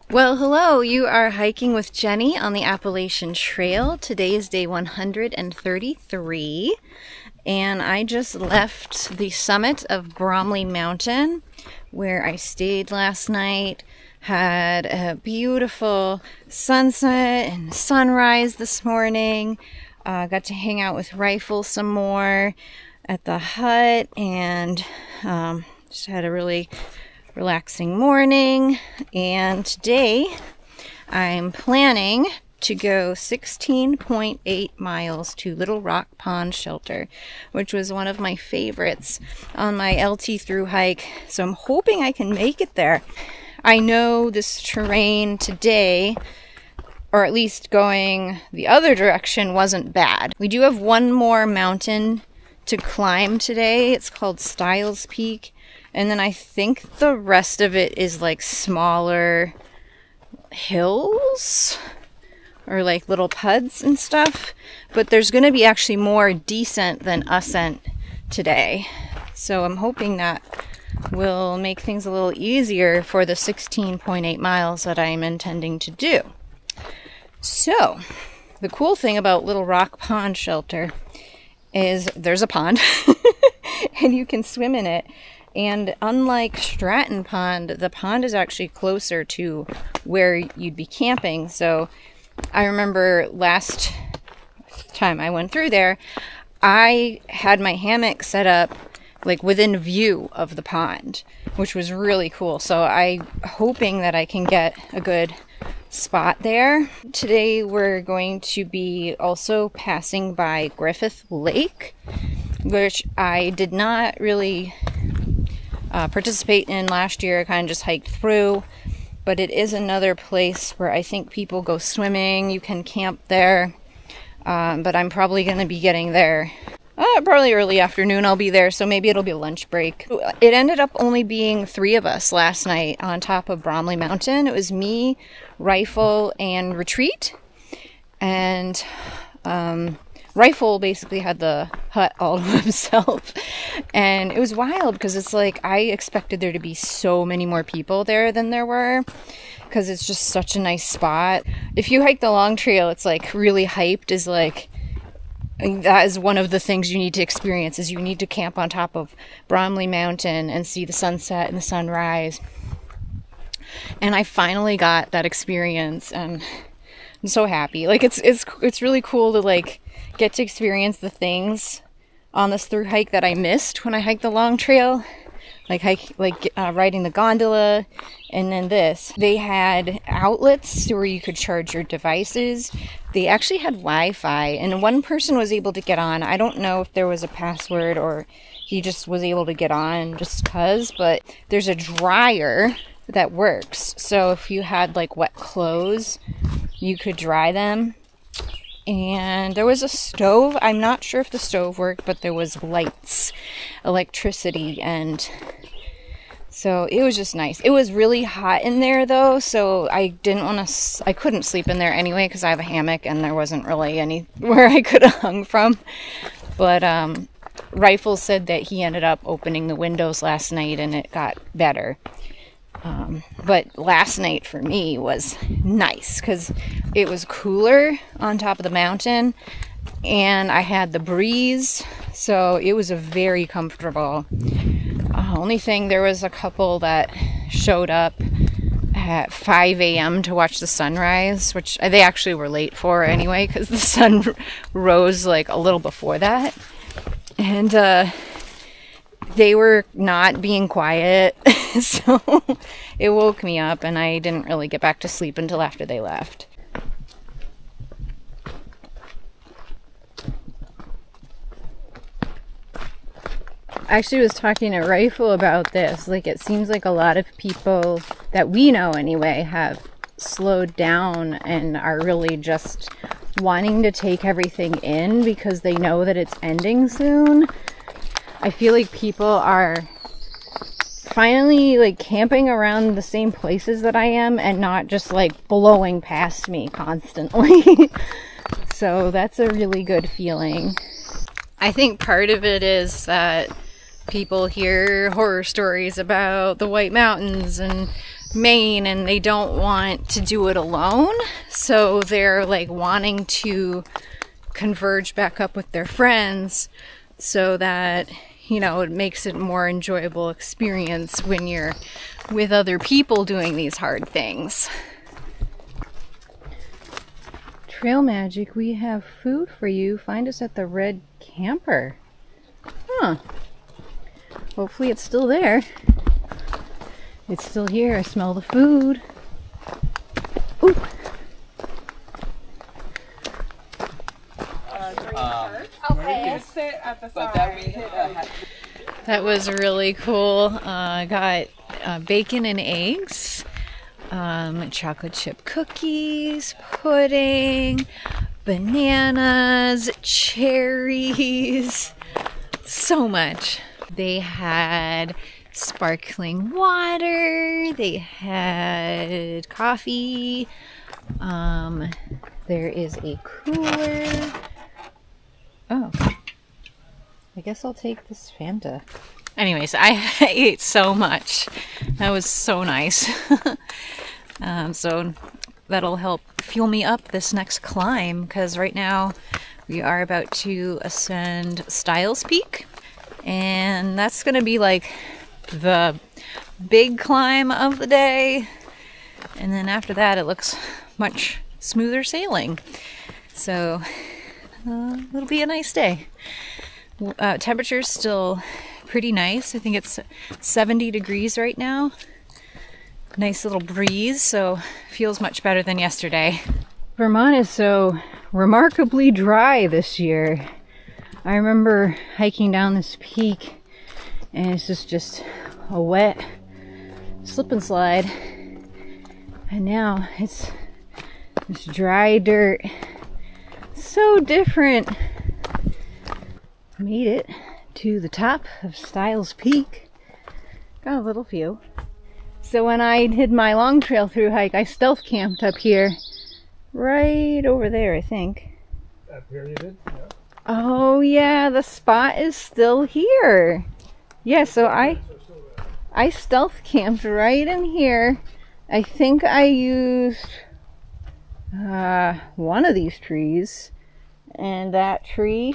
Well, hello, you are hiking with Jenny on the Appalachian Trail. Today is day 133, and I just left the summit of Bromley Mountain, where I stayed last night, had a beautiful sunset and sunrise this morning, got to hang out with Rifle some more at the hut, and just had a really relaxing morning. And today I'm planning to go 16.8 miles to Little Rock Pond Shelter, which was one of my favorites on my LT Thru hike. So I'm hoping I can make it there. I know this terrain today, or at least going the other direction, wasn't bad. We do have one more mountain to climb today. It's called Styles Peak. And then I think the rest of it is like smaller hills or like little puds and stuff. But there's going to be actually more descent than ascent today. So I'm hoping that will make things a little easier for the 16.8 miles that I'm intending to do. So the cool thing about Little Rock Pond Shelter is there's a pond and you can swim in it. And unlike Stratton Pond, the pond is actually closer to where you'd be camping. So I remember last time I went through there, I had my hammock set up like within view of the pond, which was really cool. So I'm hoping that I can get a good spot there. Today we're going to be also passing by Griffith Lake, which I did not really participate in last year. I kind of just hiked through, but it is another place where I think people go swimming. You can camp there, but I'm probably going to be getting there probably early afternoon. I'll be there, so maybe it'll be a lunch break. It ended up only being 3 of us last night on top of Bromley Mountain. It was me, Rifle, and Retreat, and Rifle basically had the hut all to himself. And it was wild because it's like I expected there to be so many more people there than there were, because it's just such a nice spot. If you hike the long trail, it's like really hyped, is like that is one of the things you need to experience, is you need to camp on top of Bromley Mountain and see the sunset and the sunrise. And I finally got that experience, and I'm so happy. Like it's really cool to like get to experience the things on this through hike that I missed when I hiked the long trail, like riding the gondola. And then this, they had outlets where you could charge your devices. They actually had Wi-Fi, and one person was able to get on. I don't know if there was a password or he just was able to get on just because, but there's a dryer that works. So if you had like wet clothes, you could dry them. And there was a stove. I'm not sure if the stove worked, but there was lights, electricity, and so it was just nice. It was really hot in there though, so I couldn't sleep in there anyway because I have a hammock and there wasn't really anywhere I could have hung from. But Rifle said that he ended up opening the windows last night and it got better. But last night for me was nice because it was cooler on top of the mountain and I had the breeze, so it was a very comfortable. Only thing, there was a couple that showed up at 5 a.m. to watch the sunrise, which they actually were late for anyway because the sun rose like a little before that. And they were not being quiet, so it woke me up and I didn't really get back to sleep until after they left. I actually was talking to Rifle about this. Like, it seems like a lot of people that we know anyway have slowed down and are really just wanting to take everything in because they know that it's ending soon. I feel like people are finally like camping around the same places that I am and not just like blowing past me constantly. So that's a really good feeling. I think part of it is that people hear horror stories about the White Mountains and Maine, and they don't want to do it alone, so they're like wanting to converge back up with their friends so that, you know, it makes it a more enjoyable experience when you're with other people doing these hard things. Trail Magic, we have food for you. Find us at the Red Camper. Huh. Hopefully it's still there. It's still here. I smell the food. Ooh. Okay. Sit at the side. That was really cool. I got bacon and eggs, chocolate chip cookies, pudding, bananas, cherries, so much. They had sparkling water, they had coffee, there is a cooler. Oh, I guess I'll take this Fanta. Anyways, I ate so much. That was so nice. So that'll help fuel me up this next climb, because right now we are about to ascend Styles Peak, and that's gonna be like the big climb of the day, and then after that it looks much smoother sailing. So it'll be a nice day. Temperature's still pretty nice. I think it's 70 degrees right now. Nice little breeze, so feels much better than yesterday. Vermont is so remarkably dry this year. I remember hiking down this peak and it's just a wet slip and slide, and now it's this dry dirt. So different. Made it to the top of Styles Peak. Got a little view. So when I did my long trail through hike, I stealth camped up here, right over there, I think. Up here you did? Yeah. Oh yeah, the spot is still here. Yeah, so I stealth camped right in here. I think I used one of these trees, and that tree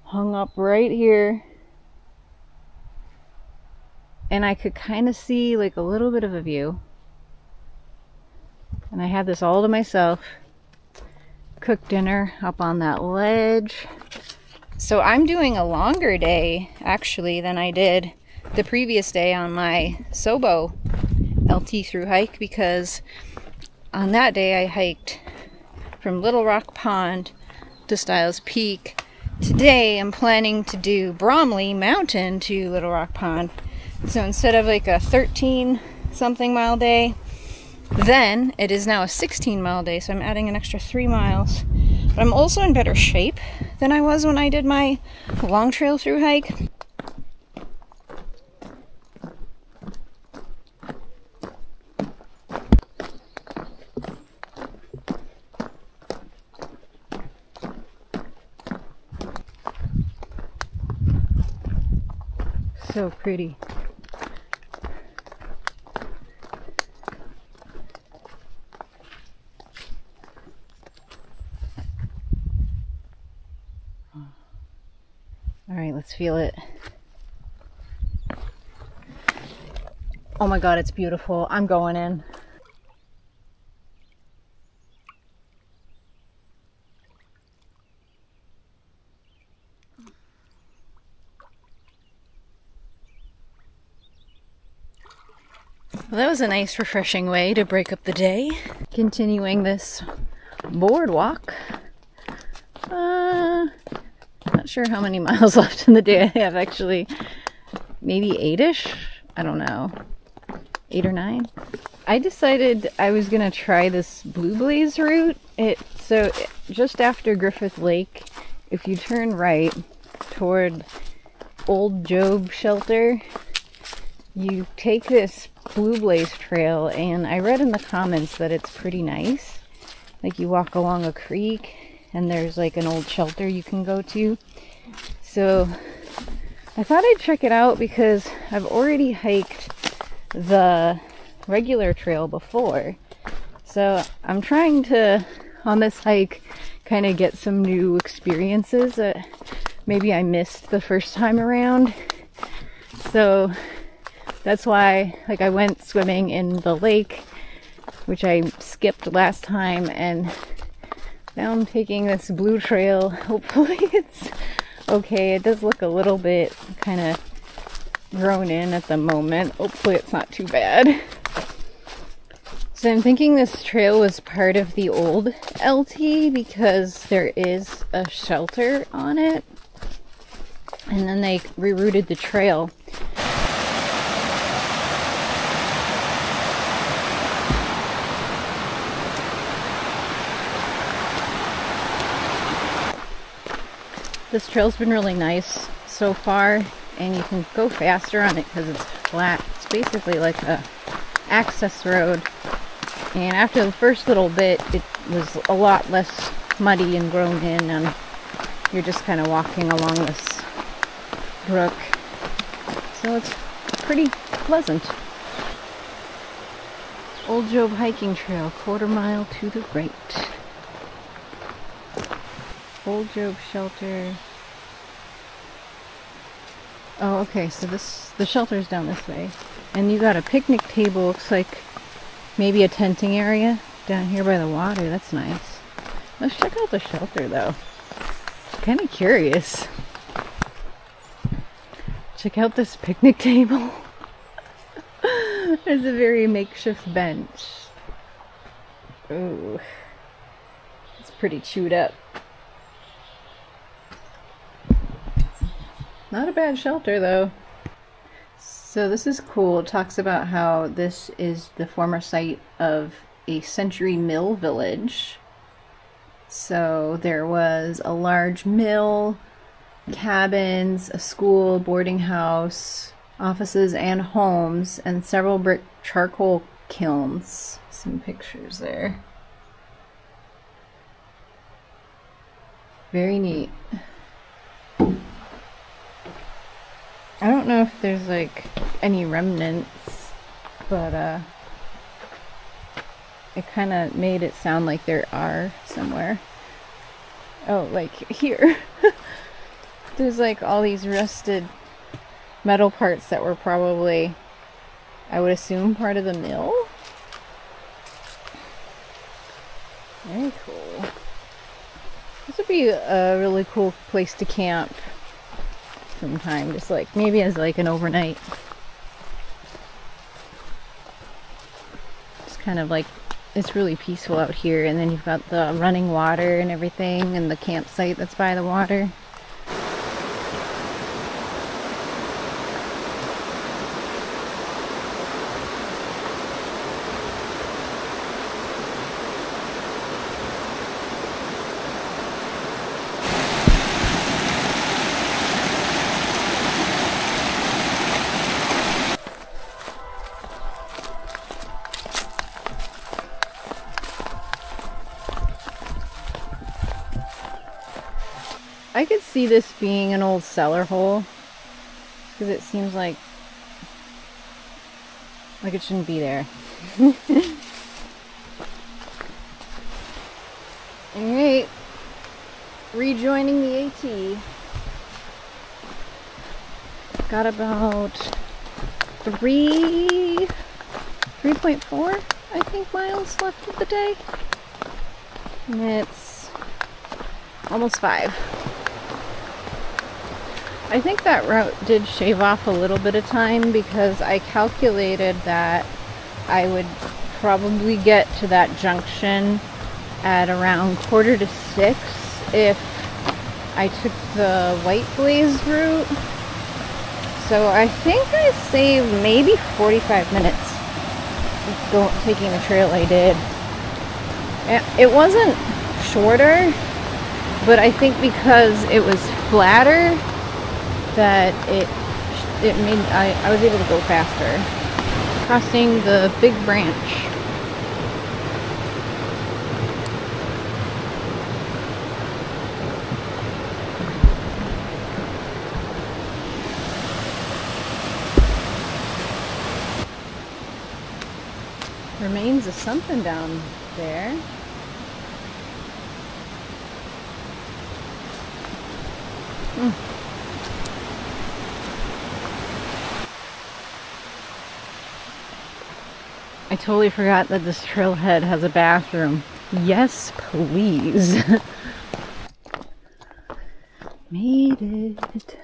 hung up right here, and I could kind of see like a little bit of a view, and I had this all to myself. Cooked dinner up on that ledge. So I'm doing a longer day actually than I did the previous day on my Sobo LT through hike, because on that day I hiked from Little Rock Pond to Styles Peak. Today I'm planning to do Bromley Mountain to Little Rock Pond. So instead of like a 13 something mile day, then it is now a 16-mile day, so I'm adding an extra 3 miles. But I'm also in better shape than I was when I did my long trail through hike. So pretty. All right, let's feel it. Oh my God, it's beautiful. I'm going in. Well, that was a nice, refreshing way to break up the day. Continuing this boardwalk. Not sure how many miles left in the day I have actually. Maybe 8-ish? I don't know. 8 or 9? I decided I was gonna try this Blue Blaze route. So just after Griffith Lake, if you turn right toward Old Job Shelter, you take this Blue Blaze trail, and I read in the comments that it's pretty nice. Like, you walk along a creek and there's like an old shelter you can go to. So I thought I'd check it out because I've already hiked the regular trail before. So I'm trying to, on this hike, kind of get some new experiences that maybe I missed the first time around. So that's why, like, I went swimming in the lake, which I skipped last time, and now I'm taking this blue trail. Hopefully it's okay. It does look a little bit kind of grown in at the moment. Hopefully it's not too bad. So I'm thinking this trail was part of the old LT because there is a shelter on it, and then they rerouted the trail. This trail's been really nice so far, and you can go faster on it because it's flat. It's basically like a access road, and after the first little bit it was a lot less muddy and grown in, and you're just kind of walking along this brook, so it's pretty pleasant. Old Job hiking trail, 1/4 mile to the right. Old Job shelter. Oh, okay, so the shelter's down this way. And you got a picnic table, looks like maybe a tenting area down here by the water. That's nice. Let's check out the shelter though. Kind of curious. Check out this picnic table. There's a very makeshift bench. Ooh. It's pretty chewed up. Not a bad shelter though. So this is cool. It talks about how this is the former site of a century mill village. So there was a large mill, cabins, a school, boarding house, offices and homes, and several brick charcoal kilns. Some pictures there. Very neat. I don't know if there's like any remnants, but it kind of made it sound like there are somewhere. Oh, like here. There's like all these rusted metal parts that were probably, I would assume, part of the mill. Very cool. This would be a really cool place to camp sometime, just like maybe as like an overnight. It's kind of like, it's really peaceful out here, and then you've got the running water and everything, and the campsite that's by the water. I could see this being an old cellar hole because it seems like it shouldn't be there. Alright, rejoining the AT. Got about 3.4 I think miles left of the day, and it's almost 5. I think that route did shave off a little bit of time because I calculated that I would probably get to that junction at around 5:45 if I took the White Blaze route. So I think I saved maybe 45 minutes taking the trail I did. It wasn't shorter, but I think because it was flatter, that it made I was able to go faster. Crossing the big branch. remains of something down there. I totally forgot that this trailhead has a bathroom. Yes, please. Made it.